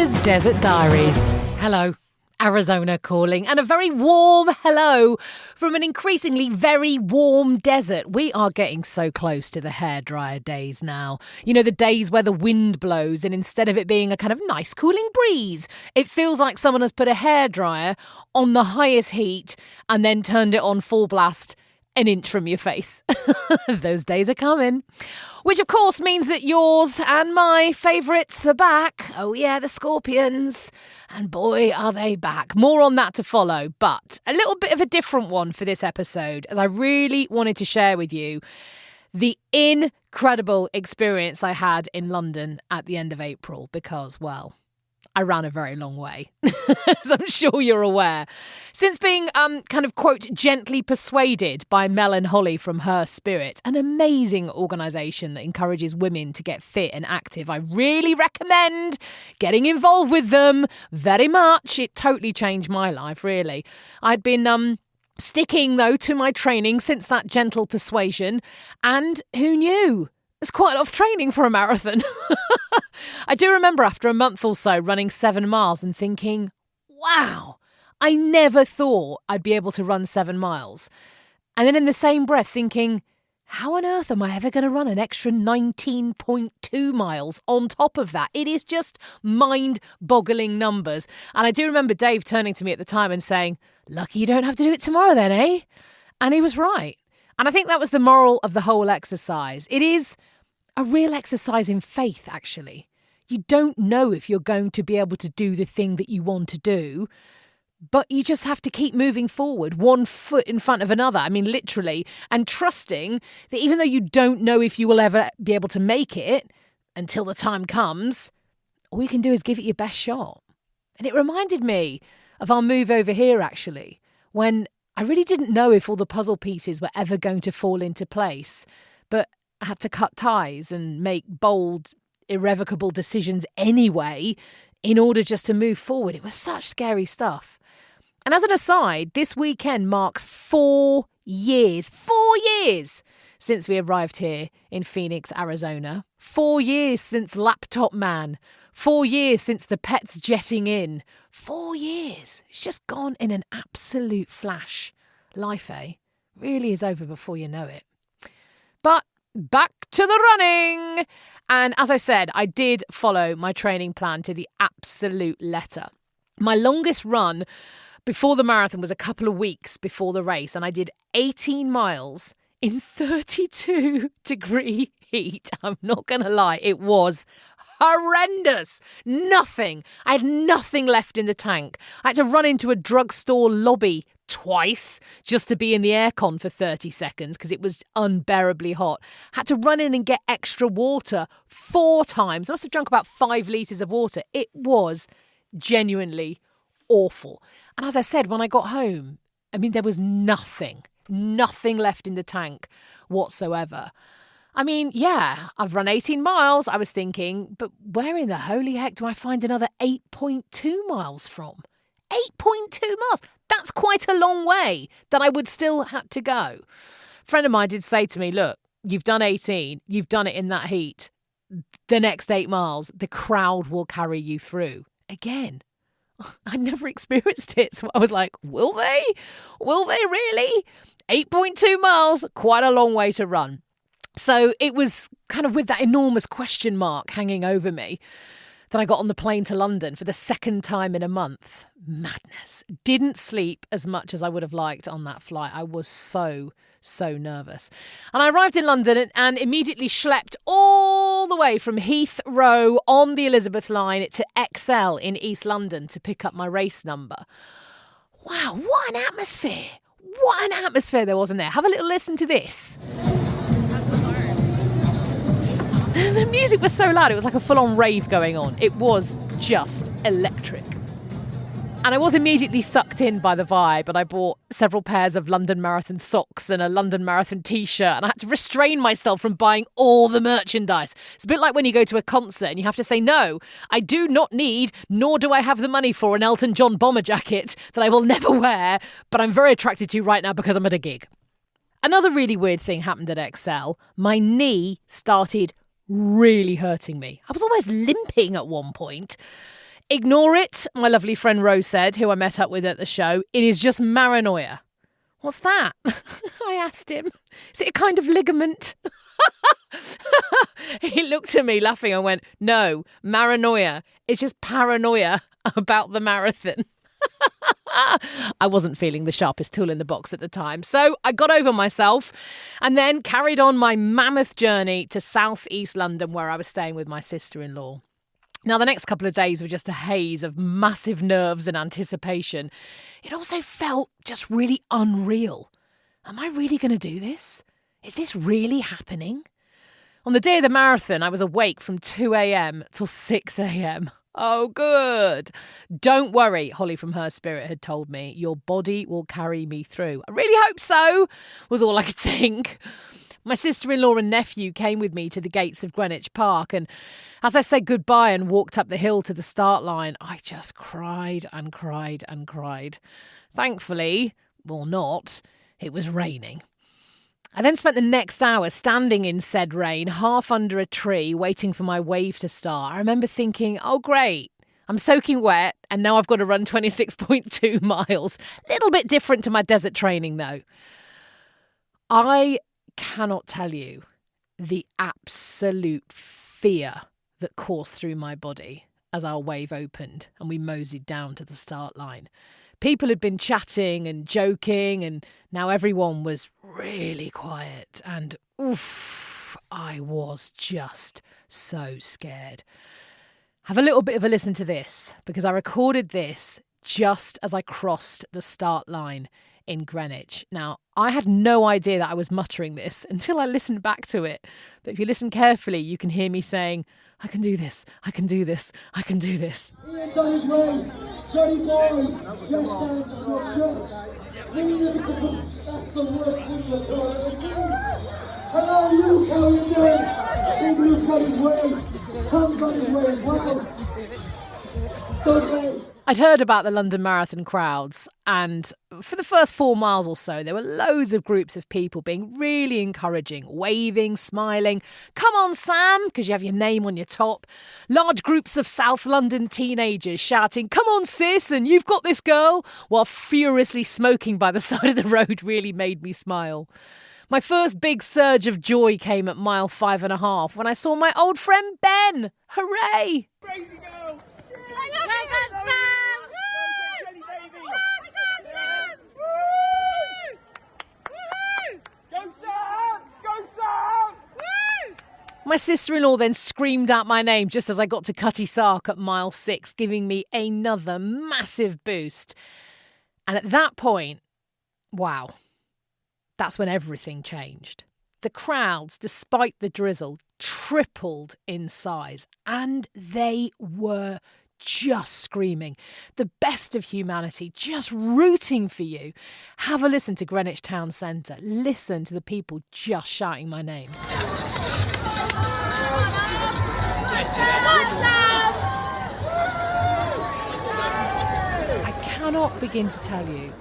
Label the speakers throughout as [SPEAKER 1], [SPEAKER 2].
[SPEAKER 1] is Desert Diaries. Hello, Arizona calling, and a very warm hello from an increasingly very warm desert. We are getting so close to the hairdryer days now. You know, the days where the wind blows and instead of it being a kind of nice cooling breeze, it feels like someone has put a hairdryer on the highest heat and then turned it on full blast an inch from your face. Those days are coming. Which, of course, means that yours and my favourites are back. Oh, yeah, the Scorpions. And boy, are they back. More on that to follow, but a little bit of a different one for this episode, as I really wanted to share with you the incredible experience I had in London at the end of April because, well, I ran a very long way, as I'm sure you're aware. Since being kind of, quote, gently persuaded by Mel and Holly from Her Spirit, an amazing organisation that encourages women to get fit and active, I really recommend getting involved with them very much. It totally changed my life, really. I'd been sticking, though, to my training since that gentle persuasion, and who knew? It's quite a lot of training for a marathon. I do remember after a month or so running 7 miles and thinking, wow, I never thought I'd be able to run 7 miles. And then in the same breath thinking, how on earth am I ever going to run an extra 19.2 miles on top of that? It is just mind-boggling numbers. And I do remember Dave turning to me at the time and saying, lucky you don't have to do it tomorrow then, eh? And he was right. And I think that was the moral of the whole exercise. It is a real exercise in faith, actually. You don't know if you're going to be able to do the thing that you want to do, but you just have to keep moving forward, one foot in front of another. I mean, literally, and trusting that even though you don't know if you will ever be able to make it until the time comes, all you can do is give it your best shot. And it reminded me of our move over here, actually, when I really didn't know if all the puzzle pieces were ever going to fall into place, but I had to cut ties and make bold, irrevocable decisions anyway in order just to move forward. It was such scary stuff. And as an aside, this weekend marks 4 years since we arrived here in Phoenix, Arizona. 4 years since Laptop Man. 4 years since the pets jetting in. 4 years. It's just gone in an absolute flash. Life, eh? Really is over before you know it. But back to the running. And as I said, I did follow my training plan to the absolute letter. My longest run before the marathon was a couple of weeks before the race, and I did 18 miles in 32-degree heat. I'm not going to lie, it was horrendous. Nothing. I had nothing left in the tank. I had to run into a drugstore lobby twice just to be in the aircon for 30 seconds because it was unbearably hot. Had to run in and get extra water 4 times. I must have drunk about 5 litres of water. It was genuinely awful. And as I said, when I got home, I mean, there was nothing left in the tank whatsoever. I mean, yeah, I've run 18 miles, I was thinking, but where in the holy heck do I find another 8.2 miles from? 8.2 miles. That's quite a long way that I would still have to go. A friend of mine did say to me, look, you've done 18, you've done it in that heat. The next 8 miles, the crowd will carry you through. Again, I never experienced it. So I was like, will they? Will they really? 8.2 miles, quite a long way to run. So it was kind of with that enormous question mark hanging over me that I got on the plane to London for the second time in a month. Madness. Didn't sleep as much as I would have liked on that flight. I was so nervous. And I arrived in London and immediately schlepped all the way from Heathrow on the Elizabeth line to XL in East London to pick up my race number. Wow, what an atmosphere. What an atmosphere there was in there. Have a little listen to this. The music was so loud, it was like a full-on rave going on. It was just electric. And I was immediately sucked in by the vibe, and I bought several pairs of London Marathon socks and a London Marathon t-shirt, and I had to restrain myself from buying all the merchandise. It's a bit like when you go to a concert and you have to say, no, I do not need, nor do I have the money for an Elton John bomber jacket that I will never wear, but I'm very attracted to right now because I'm at a gig. Another really weird thing happened at XL. My knee started really hurting me. I was almost limping at one point. Ignore it, my lovely friend Rose said, who I met up with at the show. It is just maranoia. What's that? I asked him. Is it a kind of ligament? He looked at me laughing and went, no, maranoia. It's just paranoia about the marathon. I wasn't feeling the sharpest tool in the box at the time, so I got over myself and then carried on my mammoth journey to southeast London, where I was staying with my sister-in-law. Now, the next couple of days were just a haze of massive nerves and anticipation. It also felt just really unreal. Am I really going to do this? Is this really happening? On the day of the marathon, I was awake from 2 a.m. till 6 a.m. Oh, good. Don't worry, Holly from Her Spirit had told me. Your body will carry me through. I really hope so, was all I could think. My sister-in-law and nephew came with me to the gates of Greenwich Park, and as I said goodbye and walked up the hill to the start line, I just cried and cried and cried. Thankfully, or not, it was raining. I then spent the next hour standing in said rain, half under a tree, waiting for my wave to start. I remember thinking, oh great, I'm soaking wet and now I've got to run 26.2 miles. Little bit different to my desert training though. I cannot tell you the absolute fear that coursed through my body as our wave opened and we moseyed down to the start line. People had been chatting and joking, and now everyone was really quiet. And oof, I was just so scared. Have a little bit of a listen to this, because I recorded this just as I crossed the start line in Greenwich. Now, I had no idea that I was muttering this until I listened back to it. But if you listen carefully, you can hear me saying, I can do this, I can do this, I can do this.
[SPEAKER 2] Ian's on his way. Johnny boy, just as your church. That's the worst video I've ever seen. Hello, Luke, how are you doing? Big Luke's on his way. Tom's on his way as well. Don't wait.
[SPEAKER 1] I'd heard about the London Marathon crowds, and for the first 4 miles or so, there were loads of groups of people being really encouraging, waving, smiling. Come on, Sam, because you have your name on your top. Large groups of South London teenagers shouting, come on, sis, and you've got this, girl, while furiously smoking by the side of the road really made me smile. My first big surge of joy came at mile 5.5 when I saw my old friend Ben. Hooray!
[SPEAKER 2] Crazy girl.
[SPEAKER 3] Well done, Sam! Woo! Well done, Sam! Woo!
[SPEAKER 2] Go Sam! Go Sam!
[SPEAKER 3] Woo!
[SPEAKER 1] My sister-in-law then screamed out my name just as I got to Cutty Sark at mile 6, giving me another massive boost. And at that point, wow, that's when everything changed. The crowds, despite the drizzle, tripled in size, and they were just screaming. The best of humanity, just rooting for you. Have a listen to Greenwich Town Centre. Listen to the people just shouting my name. I cannot begin to tell you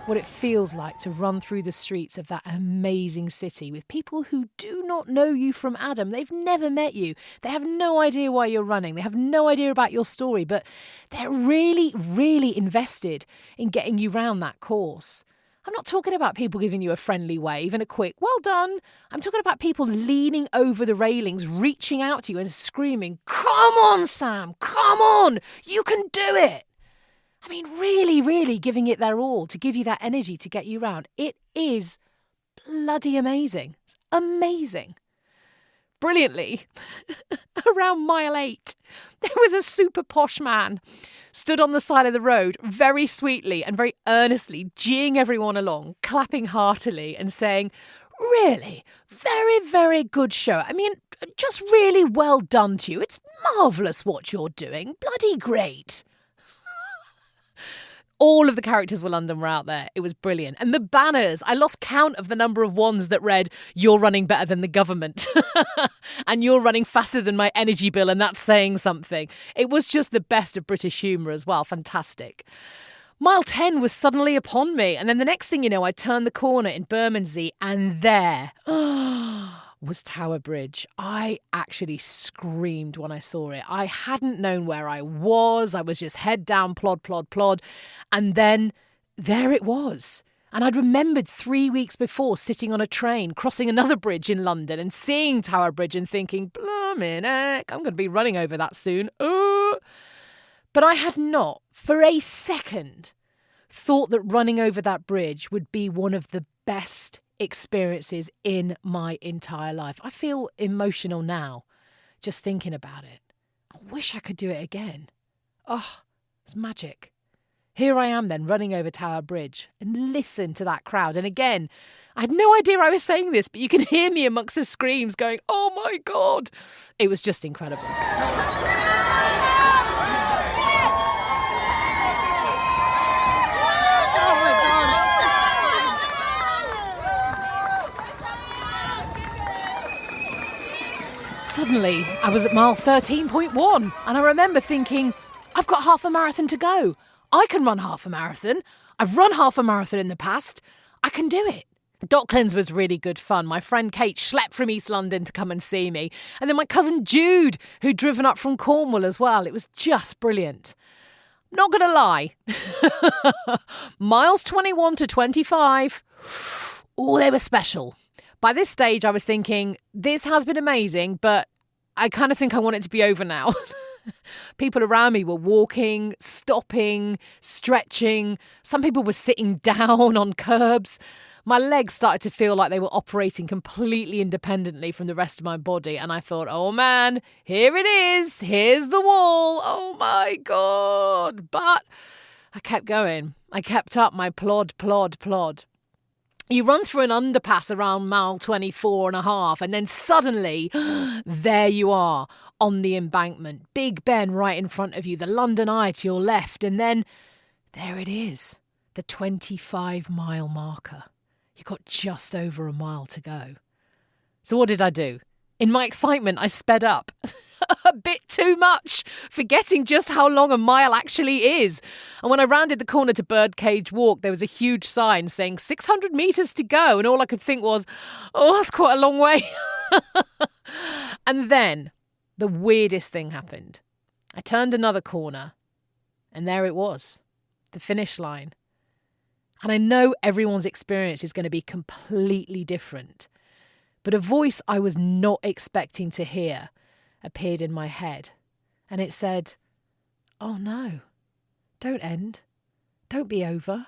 [SPEAKER 1] what it feels like to run through the streets of that amazing city with people who do not know you from Adam. They've never met you. They have no idea why you're running. They have no idea about your story, but they're really, really invested in getting you round that course. I'm not talking about people giving you a friendly wave and a quick, well done. I'm talking about people leaning over the railings, reaching out to you and screaming, come on, Sam, come on, you can do it. I mean, really, really giving it their all to give you that energy to get you round. It is bloody amazing. It's amazing. Brilliantly, around mile 8, there was a super posh man stood on the side of the road, very sweetly and very earnestly, geeing everyone along, clapping heartily and saying, really, very, very good show. I mean, just really well done to you. It's marvellous what you're doing. Bloody great. All of the characters of London were out there. It was brilliant. And the banners, I lost count of the number of ones that read, you're running better than the government. And you're running faster than my energy bill, and that's saying something. It was just the best of British humour as well. Fantastic. Mile 10 was suddenly upon me. And then the next thing you know, I turned the corner in Bermondsey, and there, was Tower Bridge. I actually screamed when I saw it. I hadn't known where I was. I was just head down, plod, plod, plod. And then there it was. And I'd remembered 3 weeks before sitting on a train, crossing another bridge in London and seeing Tower Bridge and thinking, blimmin' heck, I'm going to be running over that soon. But I had not, for a second, thought that running over that bridge would be one of the best experiences in my entire life. I feel emotional now, just thinking about it. I wish I could do it again. Oh, it's magic. Here I am then, running over Tower Bridge, and listen to that crowd. And again, I had no idea I was saying this, but you can hear me amongst the screams going, oh my God. It was just incredible. Suddenly, I was at mile 13.1, and I remember thinking, I've got half a marathon to go. I can run half a marathon. I've run half a marathon in the past. I can do it. Docklands was really good fun. My friend Kate schlepped from East London to come and see me. And then my cousin Jude, who'd driven up from Cornwall as well. It was just brilliant. Not going to lie. Miles 21 to 25. Oh, they were special. By this stage, I was thinking, this has been amazing, but I kind of think I want it to be over now. People around me were walking, stopping, stretching. Some people were sitting down on curbs. My legs started to feel like they were operating completely independently from the rest of my body. And I thought, oh man, here it is. Here's the wall. Oh my God. But I kept going. I kept up my plod, plod, plod. You run through an underpass around mile 24 and a half, and then suddenly, there you are on the embankment. Big Ben right in front of you, the London Eye to your left, and then there it is, the 25-mile marker. You got just over a mile to go. So what did I do? In my excitement, I sped up. A bit too much, forgetting just how long a mile actually is. And when I rounded the corner to Birdcage Walk, there was a huge sign saying 600 metres to go. And all I could think was, oh, that's quite a long way. And then the weirdest thing happened. I turned another corner and there it was, the finish line. And I know everyone's experience is going to be completely different. But a voice I was not expecting to hear appeared in my head, and it said, oh no, don't end, don't be over.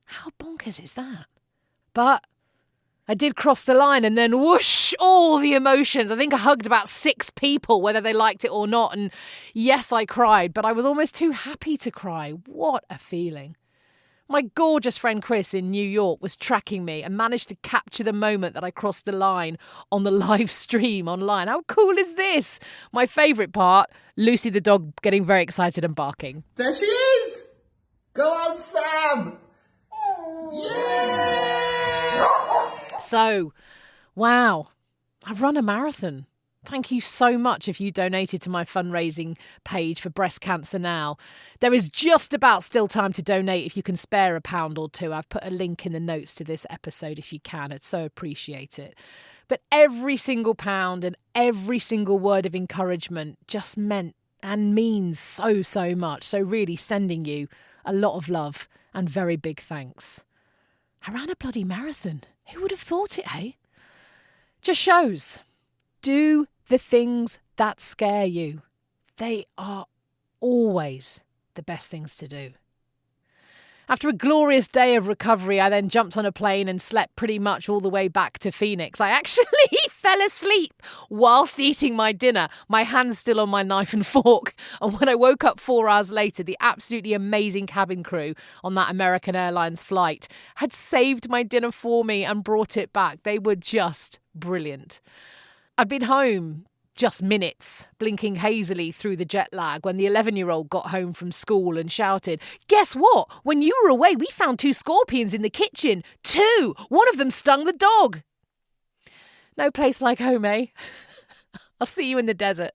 [SPEAKER 1] How bonkers is that? But I did cross the line, and then whoosh, all the emotions. I think I hugged about 6 people, whether they liked it or not, and yes, I cried, but I was almost too happy to cry. What a feeling. My gorgeous friend Chris in New York was tracking me and managed to capture the moment that I crossed the line on the live stream online. How cool is this? My favourite part, Lucy the dog getting very excited and barking.
[SPEAKER 4] There she is! Go on, Sam! Yeah!
[SPEAKER 1] So, wow, I've run a marathon. Thank you so much if you donated to my fundraising page for Breast Cancer Now. There is just about still time to donate if you can spare a £1 or £2. I've put a link in the notes to this episode if you can. I'd so appreciate it. But every single pound and every single word of encouragement just meant and means so, so much. So really sending you a lot of love and very big thanks. I ran a bloody marathon. Who would have thought it, eh? Just shows. Do the things that scare you. They are always the best things to do. After a glorious day of recovery, I then jumped on a plane and slept pretty much all the way back to Phoenix. I actually fell asleep whilst eating my dinner, my hands still on my knife and fork. And when I woke up 4 hours later, the absolutely amazing cabin crew on that American Airlines flight had saved my dinner for me and brought it back. They were just brilliant. I'd been home just minutes, blinking hazily through the jet lag when the 11-year-old got home from school and shouted, "Guess what? When you were away, we found 2 scorpions in the kitchen. 2! One of them stung the dog." No place like home, eh? I'll see you in the desert.